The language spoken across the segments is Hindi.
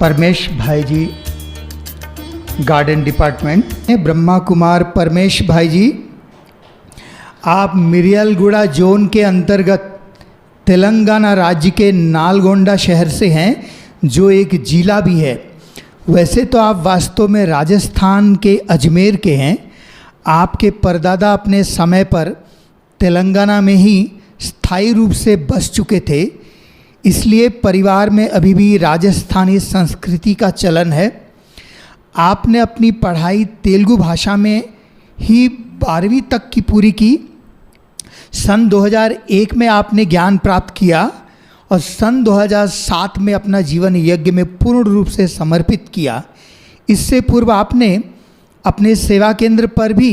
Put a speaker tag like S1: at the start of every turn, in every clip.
S1: परमेश भाई जी, गार्डन डिपार्टमेंट। ब्रह्मा कुमार परमेश भाई जी, आप मिरियालगुड़ा जोन के अंतर्गत तेलंगाना राज्य के नालगोंडा शहर से हैं, जो एक जिला भी है। वैसे तो आप वास्तव में राजस्थान के अजमेर के हैं। आपके परदादा अपने समय पर तेलंगाना में ही स्थायी रूप से बस चुके थे, इसलिए परिवार में अभी भी राजस्थानी संस्कृति का चलन है। आपने अपनी पढ़ाई तेलुगु भाषा में ही 12वीं तक की पूरी की। सन 2001 में आपने ज्ञान प्राप्त किया और सन 2007 में अपना जीवन यज्ञ में पूर्ण रूप से समर्पित किया। इससे पूर्व आपने अपने सेवा केंद्र पर भी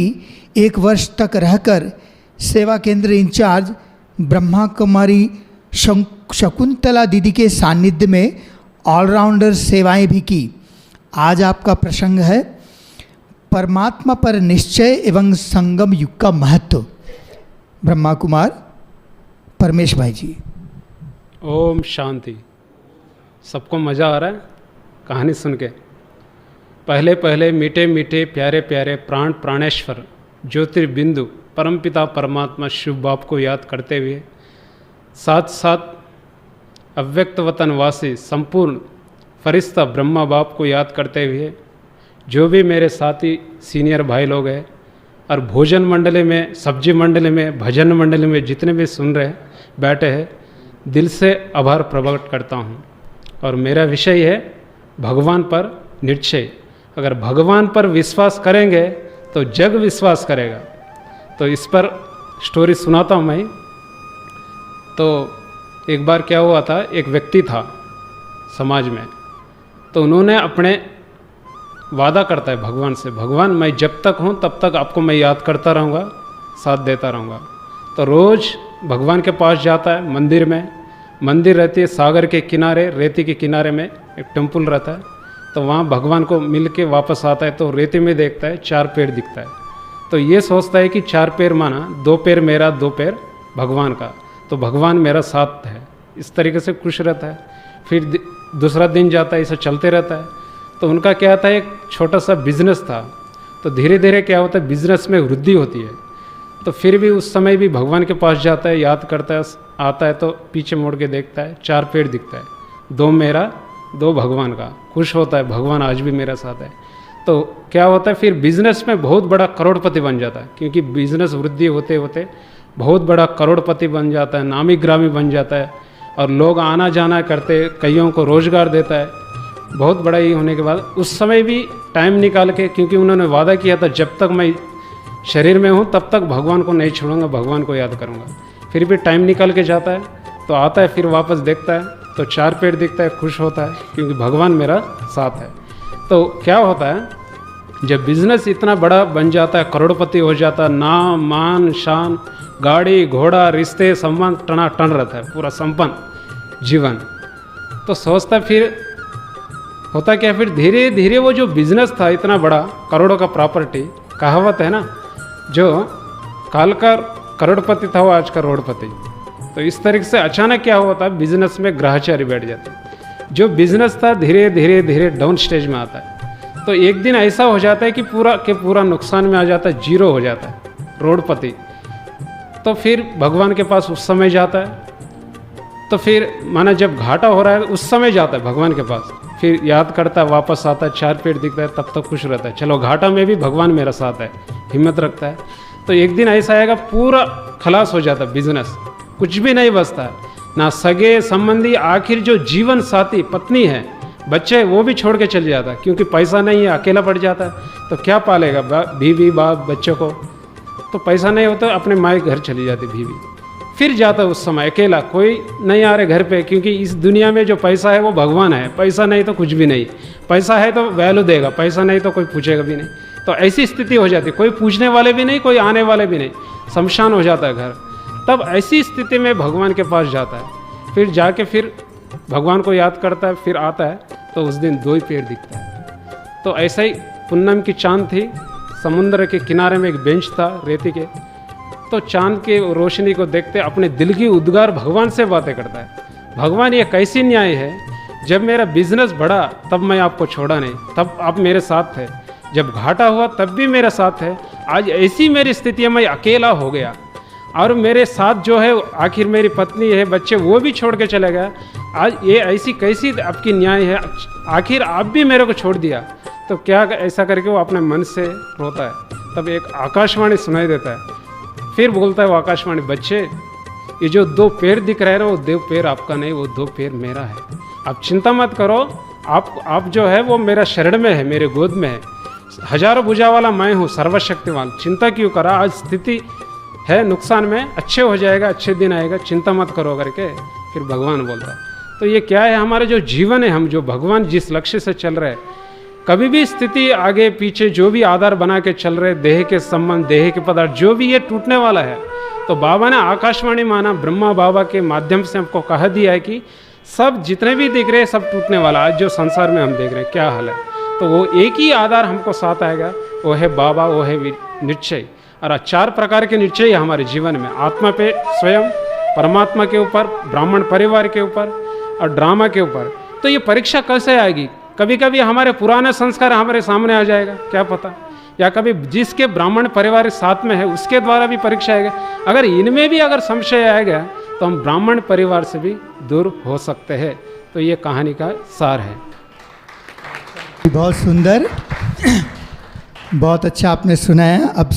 S1: 1 वर्ष तक रहकर सेवा केंद्र इंचार्ज ब्रह्मा कुमारी शकुंतला दीदी के सानिध्य में ऑलराउंडर सेवाएं भी की। आज आपका प्रसंग है परमात्मा पर निश्चय एवं संगम युग का महत्व। ब्रह्मा कुमार परमेश भाई जी।
S2: ओम शांति। सबको मज़ा आ रहा है कहानी सुन के? पहले पहले मीठे मीठे प्यारे प्यारे प्राण प्राणेश्वर ज्योतिर्बिंदु परमपिता परमात्मा शिव बाप को याद करते हुए, साथ साथ अव्यक्त वतन वासी संपूर्ण फरिश्ता ब्रह्मा बाप को याद करते हुए, जो भी मेरे साथी सीनियर भाई लोग हैं और भोजन मंडली में, सब्जी मंडली में, भजन मंडली में जितने भी सुन रहे बैठे हैं, दिल से आभार प्रकट करता हूँ। और मेरा विषय है भगवान पर निश्चय। अगर भगवान पर विश्वास करेंगे तो जग विश्वास करेगा। तो इस पर स्टोरी सुनाता हूँ मैं। तो एक बार क्या हुआ था, एक व्यक्ति था समाज में, तो उन्होंने अपने वादा करता है भगवान से, भगवान मैं जब तक हूँ तब तक आपको मैं याद करता रहूँगा, साथ देता रहूँगा। तो रोज़ भगवान के पास जाता है मंदिर में। मंदिर रहती है सागर के किनारे, रेती के किनारे में एक टेम्पल रहता है। तो वहाँ भगवान को मिल के वापस आता है तो रेती में देखता है 4 पैर दिखता है। तो ये सोचता है कि 4 पैर माना 2 पैर मेरा, 2 पैर भगवान का, तो भगवान मेरा साथ है। इस तरीके से खुश रहता है। फिर दूसरा दिन जाता है, इसे चलते रहता है। तो उनका क्या था, एक छोटा सा बिजनेस था। तो धीरे धीरे क्या होता है, बिजनेस में वृद्धि होती है। तो फिर भी उस समय भी भगवान के पास जाता है, याद करता है, आता है तो पीछे मुड़ के देखता है 4 पेड़ दिखता है, 2 मेरा 2 भगवान का। खुश होता है, भगवान आज भी मेरा साथ है। तो क्या होता है, फिर बिजनेस में बहुत बड़ा करोड़पति बन जाता है, क्योंकि बिजनेस वृद्धि होते होते बहुत बड़ा करोड़पति बन जाता है, नामी ग्रामी बन जाता है। और लोग आना जाना करते, कईयों को रोजगार देता है। बहुत बड़ा ही होने के बाद उस समय भी टाइम निकाल के, क्योंकि उन्होंने वादा किया था जब तक मैं शरीर में हूँ तब तक भगवान को नहीं छोड़ूंगा, भगवान को याद करूँगा। फिर भी टाइम निकाल के जाता है, तो आता है, फिर वापस देखता है तो 4 पेड़ दिखता है, खुश होता है क्योंकि भगवान मेरा साथ है। तो क्या होता है, जब बिजनेस इतना बड़ा बन जाता है, करोड़पति हो जाता है, नाम मान शान, गाड़ी घोड़ा रिश्ते संबंध टनाटन रहता है, पूरा संपन्न जीवन। तो सोचता फिर होता क्या, फिर धीरे धीरे वो जो बिजनेस था इतना बड़ा, करोड़ों का प्रॉपर्टी, कहावत है ना, जो काल का करोड़पति था वो आज का रोडपति। तो इस तरीके से अचानक क्या हुआ था, बिजनेस में ग्रहचारी बैठ जाते। जो बिजनेस था धीरे धीरे धीरे डाउन स्टेज में आता है। तो एक दिन ऐसा हो जाता है कि पूरा नुकसान में आ जाता है, जीरो हो जाता है रोडपति। तो फिर भगवान के पास उस समय जाता है। तो फिर माना जब घाटा हो रहा है उस समय जाता है भगवान के पास, फिर याद करता है, वापस आता है, 4 पेड़ दिखता है, तब तक खुश रहता है, चलो घाटा में भी भगवान मेरा साथ है, हिम्मत रखता है। तो एक दिन ऐसा आएगा पूरा खलास हो जाता है बिजनेस, कुछ भी नहीं बचता है, ना सगे संबंधी, आखिर जो जीवन साथी पत्नी है, बच्चे, वो भी छोड़ के चले जाता है, क्योंकि पैसा नहीं है, अकेला पड़ जाता है। तो क्या पालेगा बीवी बाप बच्चों को? तो पैसा नहीं होता, अपने माँ के घर चली जाती बीवी। फिर जाता है उस समय अकेला, कोई नहीं आ रहे घर पे, क्योंकि इस दुनिया में जो पैसा है वो भगवान है, पैसा नहीं तो कुछ भी नहीं। पैसा है तो वैल्यू देगा, पैसा नहीं तो कोई पूछेगा भी नहीं। तो ऐसी स्थिति हो जाती, कोई पूछने वाले भी नहीं, कोई आने वाले भी नहीं, शमशान हो जाता है घर। तब ऐसी स्थिति में भगवान के पास जाता है, फिर जाके फिर भगवान को याद करता है, फिर आता है तो उस दिन 2 ही पेड़ दिखता है। तो ऐसा ही पूनम की चांद थी, समुद्र के किनारे में एक बेंच था रेती के। तो चांद के रोशनी को देखते अपने दिल की उद्गार भगवान से बातें करता है, भगवान ये कैसी न्याय है जब मेरा बिजनेस बढ़ा तब मैं आपको छोड़ा नहीं, तब आप मेरे साथ थे। जब घाटा हुआ तब भी मेरे साथ थे। आज ऐसी मेरी स्थिति है, मैं अकेला हो गया और मेरे साथ जो है आखिर मेरी पत्नी है, बच्चे, वो भी छोड़ के चले गए। आज ये ऐसी कैसी आपकी न्याय है, आखिर आप भी मेरे को छोड़ दिया। तो क्या ऐसा करके वो अपने मन से रोता है। तब एक आकाशवाणी सुनाई देता है, फिर बोलता है वो आकाशवाणी, बच्चे ये जो 2 पैर दिख रहे हैं वो 2 पैर आपका नहीं, वो 2 पैर मेरा है। आप चिंता मत करो, आप जो है वो मेरा शरण में है, मेरे गोद में है। हजारों भुजा वाला मैं हूँ, सर्वशक्तिमान। चिंता क्यों करा, आज स्थिति है नुकसान में, अच्छे हो जाएगा, अच्छे दिन आएगा, चिंता मत करो करके फिर भगवान बोलता है। तो ये क्या है, हमारे जो जीवन है, हम जो भगवान जिस लक्ष्य से चल रहे हैं, कभी भी स्थिति आगे पीछे जो भी आधार बना के चल रहे, देह के संबंध, देह के पदार्थ, जो भी ये टूटने वाला है। तो बाबा ने आकाशवाणी माना, ब्रह्मा बाबा के माध्यम से हमको कह दिया है कि सब जितने भी दिख रहे हैं सब टूटने वाला। आज जो संसार में हम देख रहे हैं क्या हाल है, तो वो एक ही आधार हमको साथ आएगा, वो है बाबा, वो है निश्चय। और 4 प्रकार के निश्चय है हमारे जीवन में, आत्मा पे स्वयं, परमात्मा के ऊपर, ब्राह्मण परिवार के ऊपर और ड्रामा के ऊपर। तो ये परीक्षा कैसे आएगी, कभी कभी हमारे पुराने संस्कार हमारे सामने आ जाएगा, क्या पता, या कभी जिसके ब्राह्मण परिवार साथ में है उसके द्वारा भी परीक्षा आएगा। अगर इनमें भी अगर संशय आएगा तो हम ब्राह्मण परिवार से भी दूर हो सकते हैं। तो ये कहानी का सार है।
S1: बहुत सुंदर, बहुत अच्छा आपने सुनाया। अब